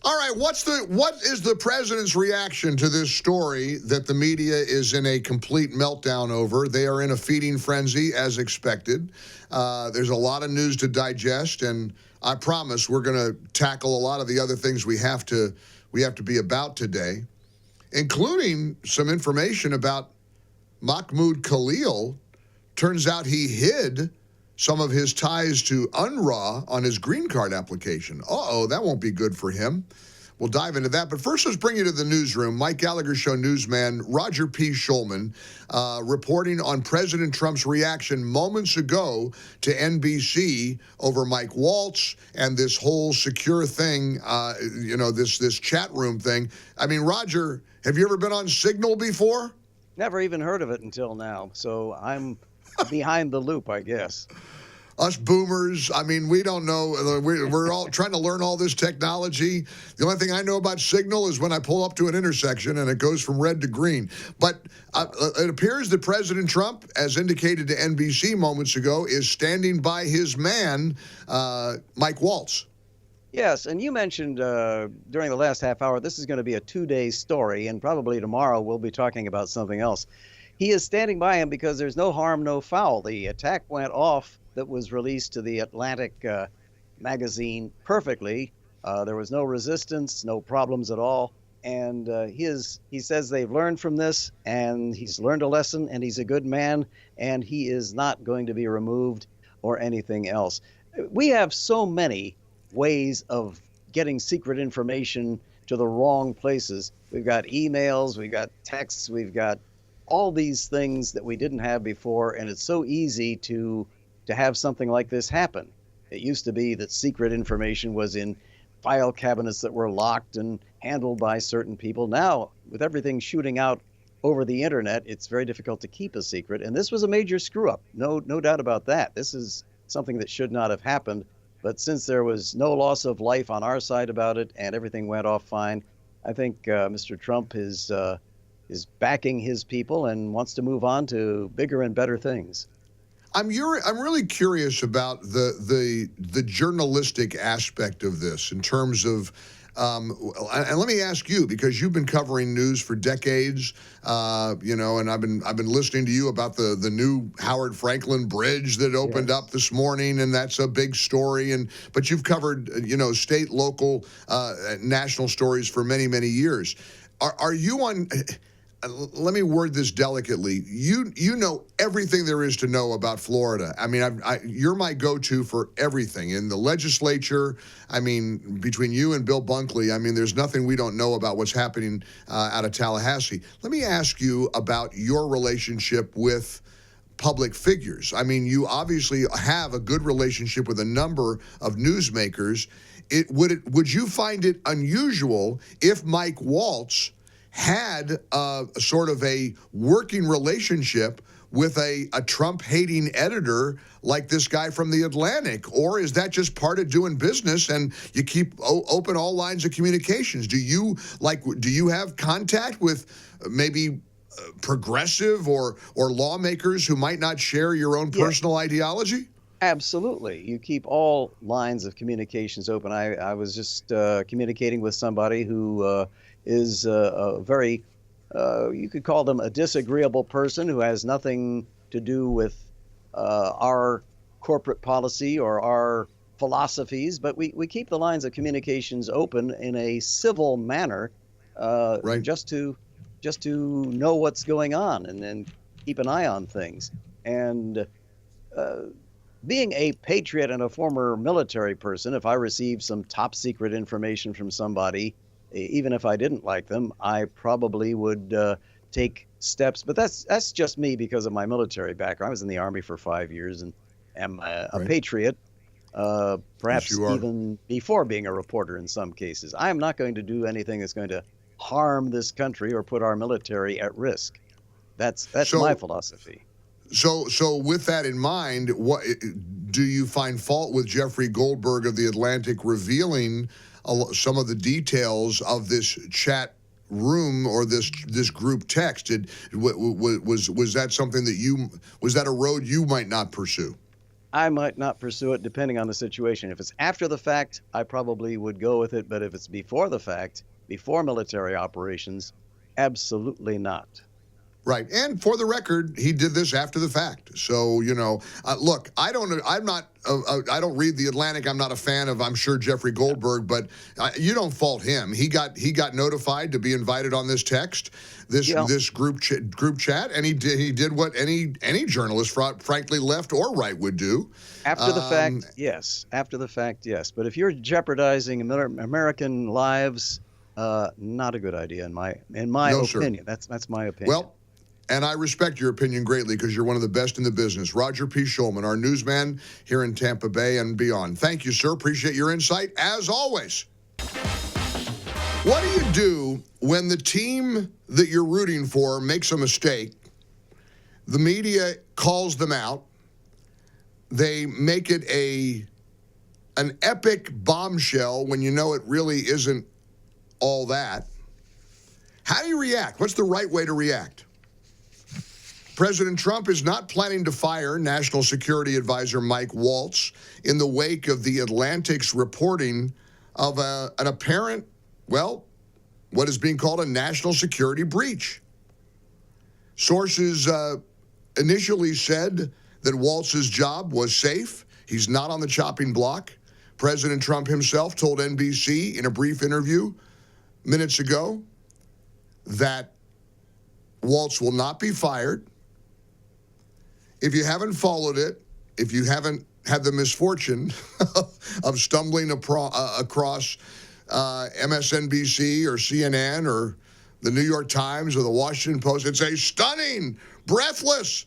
All right, what is the president's reaction to this story that the media is in a complete meltdown over? They are in a feeding frenzy, as expected. There's a lot of news to digest, and I promise we're going to tackle a lot of the other things we have to be about today, including some information about Mahmoud Khalil. Turns out he hid some of his ties to UNRWA on his green card application. Uh-oh, that won't be good for him. We'll dive into that. But first, let's bring you to the newsroom. Mike Gallagher Show newsman Roger P. Schulman reporting on President Trump's reaction moments ago to NBC over Mike Waltz and this whole secure thing, this chat room thing. I mean, Roger, have you ever been on Signal before? Never even heard of it until now. So I'm behind the loop, I guess. Us boomers, I mean, we don't know. We're all trying to learn all this technology. The only thing I know about Signal is when I pull up to an intersection and it goes from red to green. But it appears that President Trump, as indicated to NBC moments ago, is standing by his man, Mike Waltz. Yes, and you mentioned during the last half hour, this is going to be a 2-day story, and probably tomorrow we'll be talking about something else. He is standing by him because there's no harm, no foul. The attack went off that was released to the Atlantic magazine perfectly. There was no resistance, no problems at all. And he says they've learned from this, and he's learned a lesson, and he's a good man, and he is not going to be removed or anything else. We have so many ways of getting secret information to the wrong places. We've got emails, we've got texts, we've got all these things that we didn't have before, and it's so easy to have something like this happen. It used to be that secret information was in file cabinets that were locked and handled by certain people. Now, with everything shooting out over the internet, it's very difficult to keep a secret, and this was a major screw-up. No doubt about that. This is something that should not have happened, but since there was no loss of life on our side about it and everything went off fine, I think Mr. Trump is backing his people and wants to move on to bigger and better things. I'm really curious about the journalistic aspect of this in terms of, and let me ask you, because you've been covering news for decades, and I've been listening to you about the new Howard Franklin Bridge that opened up this morning, and that's a big story. But you've covered state, local, national stories for many, many years. Are you on? Let me word this delicately. You know everything there is to know about Florida. I mean, you're my go-to for everything. In the legislature, I mean, between you and Bill Bunkley, I mean, there's nothing we don't know about what's happening out of Tallahassee. Let me ask you about your relationship with public figures. I mean, you obviously have a good relationship with a number of newsmakers. Would you find it unusual if Mike Waltz had sort of a working relationship with a Trump-hating editor like this guy from The Atlantic? Or is that just part of doing business and you keep open all lines of communications? Do you have contact with maybe progressive or lawmakers who might not share your own personal ideology? Absolutely. You keep all lines of communications open. I was just communicating with somebody who is a very, you could call them a disagreeable person who has nothing to do with our corporate policy or our philosophies, but we keep the lines of communications open in a civil manner, right. just to know what's going on and keep an eye on things. And being a patriot and a former military person, if I received some top secret information from somebody, even if I didn't like them, I probably would take steps. But that's just me because of my military background. I was in the Army for 5 years and am a patriot, perhaps even before being a reporter in some cases. I am not going to do anything that's going to harm this country or put our military at risk. That's my philosophy. So with that in mind, what do you find fault with Jeffrey Goldberg of The Atlantic revealing some of the details of this chat room or this group text? Was that something that was that a road you might not pursue? I might not pursue it depending on the situation. If it's after the fact, I probably would go with it. But if it's before the fact, before military operations, absolutely not. Right. And for the record, he did this after the fact. So, look, I don't read The Atlantic. I'm not a fan of, I'm sure, Jeffrey Goldberg, but you don't fault him. He got notified to be invited on this text, this group chat, and he did what any journalist, frankly, left or right, would do. After the fact, yes. After the fact, yes. But if you're jeopardizing American lives, not a good idea in my opinion. Sir. That's my opinion. Well, and I respect your opinion greatly because you're one of the best in the business. Roger P. Schulman, our newsman here in Tampa Bay and beyond. Thank you, sir. Appreciate your insight, as always. What do you do when the team that you're rooting for makes a mistake? The media calls them out. They make it an epic bombshell when you know it really isn't all that. How do you react? What's the right way to react? President Trump is not planning to fire National Security Advisor Mike Waltz in the wake of the Atlantic's reporting of an apparent, what is being called a national security breach. Sources initially said that Waltz's job was safe. He's not on the chopping block. President Trump himself told NBC in a brief interview minutes ago that Waltz will not be fired. If you haven't followed it, if you haven't had the misfortune of stumbling across MSNBC or CNN or the New York Times or the Washington Post, it's a stunning, breathless,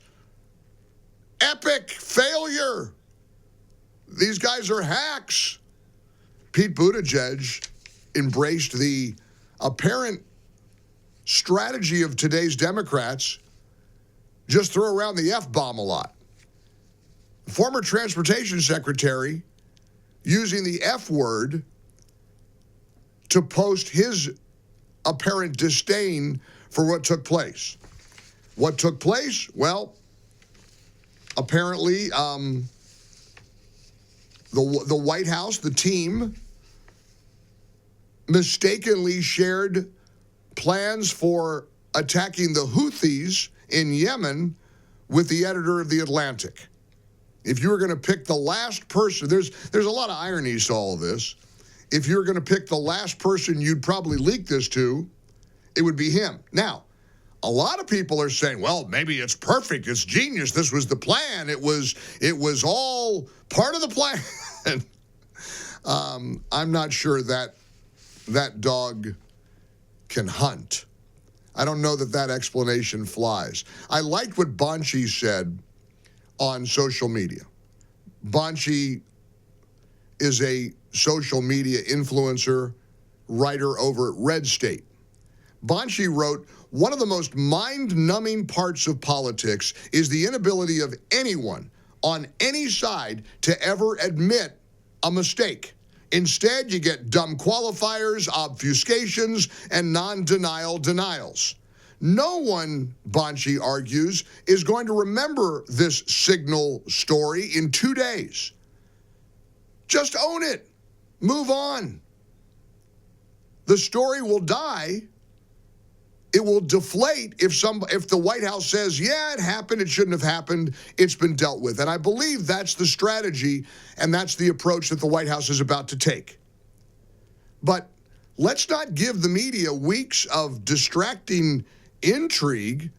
epic failure. These guys are hacks. Pete Buttigieg embraced the apparent strategy of today's Democrats. Just throw around the F-bomb a lot. Former transportation secretary using the F word to post his apparent disdain for what took place. What took place? Well, apparently the White House, the team, mistakenly shared plans for attacking the Houthis in Yemen with the editor of The Atlantic. If you were going to pick the last person, there's a lot of ironies to all of this. If you were going to pick the last person you'd probably leak this to, it would be him. Now, a lot of people are saying, well, maybe it's perfect, it's genius, this was the plan, it was all part of the plan. I'm not sure that dog can hunt. I don't know that explanation flies. I liked what Banshee said on social media. Banshee is a social media influencer, writer over at Red State. Banshee wrote, one of the most mind-numbing parts of politics is the inability of anyone on any side to ever admit a mistake. Instead, you get dumb qualifiers, obfuscations, and non-denial denials. No one, Banshee argues, is going to remember this Signal story in 2 days. Just own it. Move on. The story will die. It will deflate if the White House says, yeah, it happened, it shouldn't have happened, it's been dealt with. And I believe that's the strategy and that's the approach that the White House is about to take. But let's not give the media weeks of distracting intrigue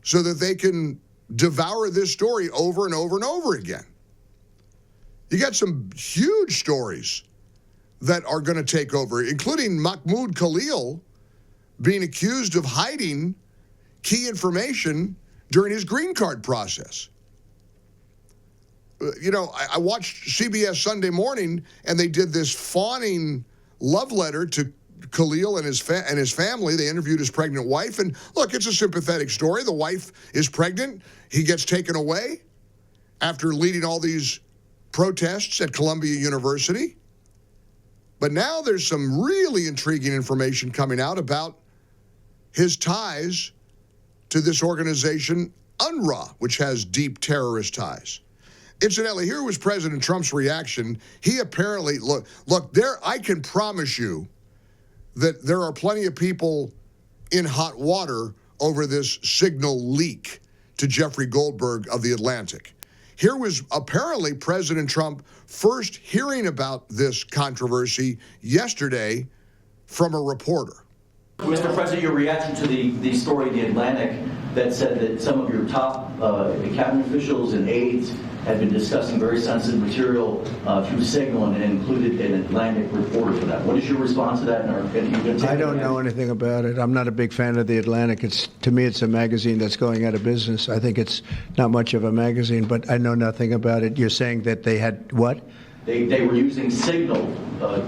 so that they can devour this story over and over and over again. You got some huge stories that are going to take over, including Mahmoud Khalil being accused of hiding key information during his green card process. I watched CBS Sunday Morning, and they did this fawning love letter to Khalil and his family. They interviewed his pregnant wife, and look, it's a sympathetic story. The wife is pregnant. He gets taken away after leading all these protests at Columbia University. But now there's some really intriguing information coming out about his ties to this organization, UNRWA, which has deep terrorist ties. Incidentally, here was President Trump's reaction. He apparently, look, there, I can promise you that there are plenty of people in hot water over this signal leak to Jeffrey Goldberg of The Atlantic. Here was apparently President Trump first hearing about this controversy yesterday from a reporter. Mr. President, your reaction to the story in The Atlantic that said that some of your top cabinet officials and aides had been discussing very sensitive material through Signal and included an Atlantic reporter for that. What is your response to that? I don't know anything about it. I'm not a big fan of The Atlantic. To me, it's a magazine that's going out of business. I think it's not much of a magazine, but I know nothing about it. You're saying that they had what? They were using Signal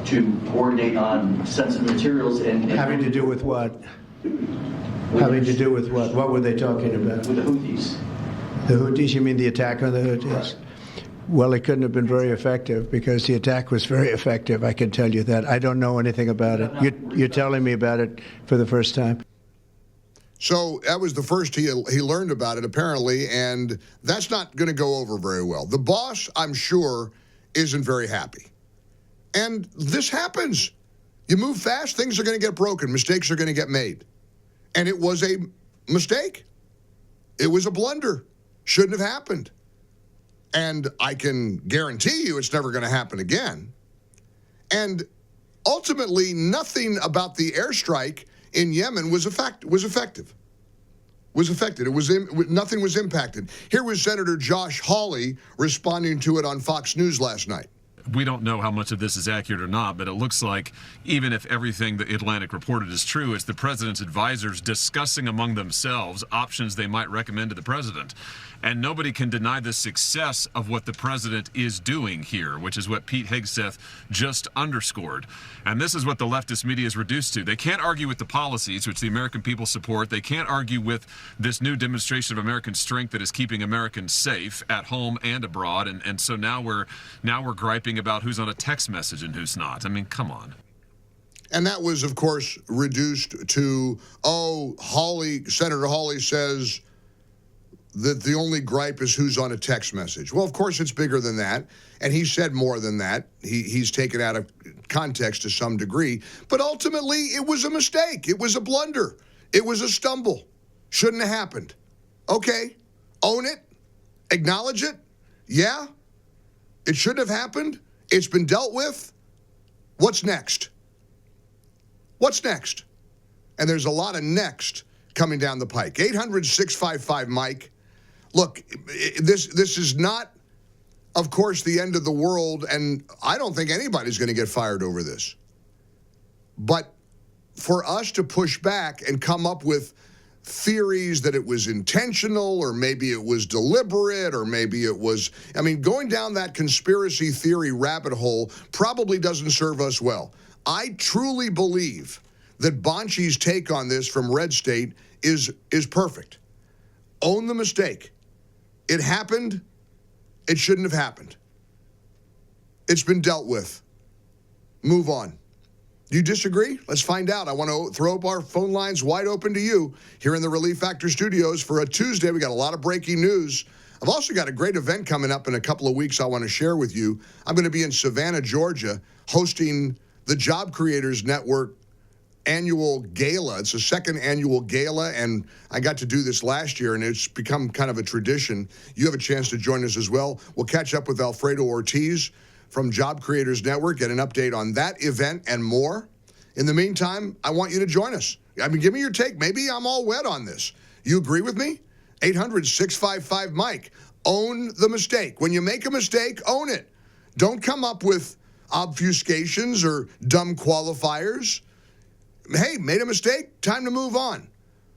to coordinate on sensitive materials and having to do with what? Having to do with what? What were they talking about? With the Houthis. The Houthis? You mean the attack on the Houthis? Right. Well, it couldn't have been very effective because the attack was very effective. I can tell you that. I don't know anything about it. You're telling me about it for the first time. So that was the first he learned about it, apparently, and that's not going to go over very well. The boss, I'm sure, isn't very happy. And this happens. You move fast, things are going to get broken. Mistakes are going to get made. And it was a mistake. It was a blunder. Shouldn't have happened. And I can guarantee you it's never going to happen again. And ultimately, nothing about the airstrike in Yemen was effective. Nothing was impacted. Here was Senator Josh Hawley responding to it on Fox News last night. We don't know how much of this is accurate or not, but it looks like even if everything the Atlantic reported is true, it's the president's advisors discussing among themselves options they might recommend to the president. And nobody can deny the success of what the president is doing here, which is what Pete Hegseth just underscored. And this is what the leftist media is reduced to. They can't argue with the policies, which the American people support. They can't argue with this new demonstration of American strength that is keeping Americans safe at home and abroad. And so now we're griping about who's on a text message and who's not. I mean, come on. And that was, of course, reduced to, Senator Hawley says that the only gripe is who's on a text message. Well, of course, it's bigger than that. And he said more than that. He's taken out of context to some degree. But ultimately, it was a mistake. It was a blunder. It was a stumble. Shouldn't have happened. Okay, own it. Acknowledge it. Yeah, it shouldn't have happened. It's been dealt with. What's next? What's next? And there's a lot of next coming down the pike. 800-655-MIKE. Look, this is not, of course, the end of the world, and I don't think anybody's going to get fired over this. But for us to push back and come up with theories that it was intentional or maybe it was deliberate or maybe it was, going down that conspiracy theory rabbit hole probably doesn't serve us well. I truly believe that Bonchi's take on this from Red State is perfect. Own the mistake. It happened. It shouldn't have happened. It's been dealt with. Move on. Do you disagree? Let's find out. I want to throw up our phone lines wide open to you here in the Relief Factor studios for a Tuesday. We got a lot of breaking news. I've also got a great event coming up in a couple of weeks I want to share with you. I'm going to be in Savannah, Georgia, hosting the Job Creators Network annual gala. It's the second annual gala, and I got to do this last year, and it's become kind of a tradition. You have a chance to join us as well. We'll catch up with Alfredo Ortiz from Job Creators Network, get an update on that event and more. In the meantime, I want you to join us. Give me your take. Maybe I'm all wet on this. You agree with me? 800-655-MIKE. Own the mistake. When you make a mistake, own it. Don't come up with obfuscations or dumb qualifiers. Hey, made a mistake, time to move on.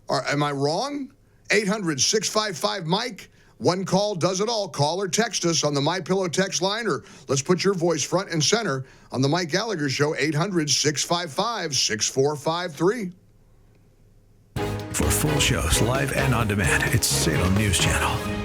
Or am I wrong? 800-655-MIKE. One call does it all. Call or text us on the MyPillow text line, or let's put your voice front and center on the Mike Gallagher Show, 800-655-6453. For full shows, live and on demand, it's Salem News Channel.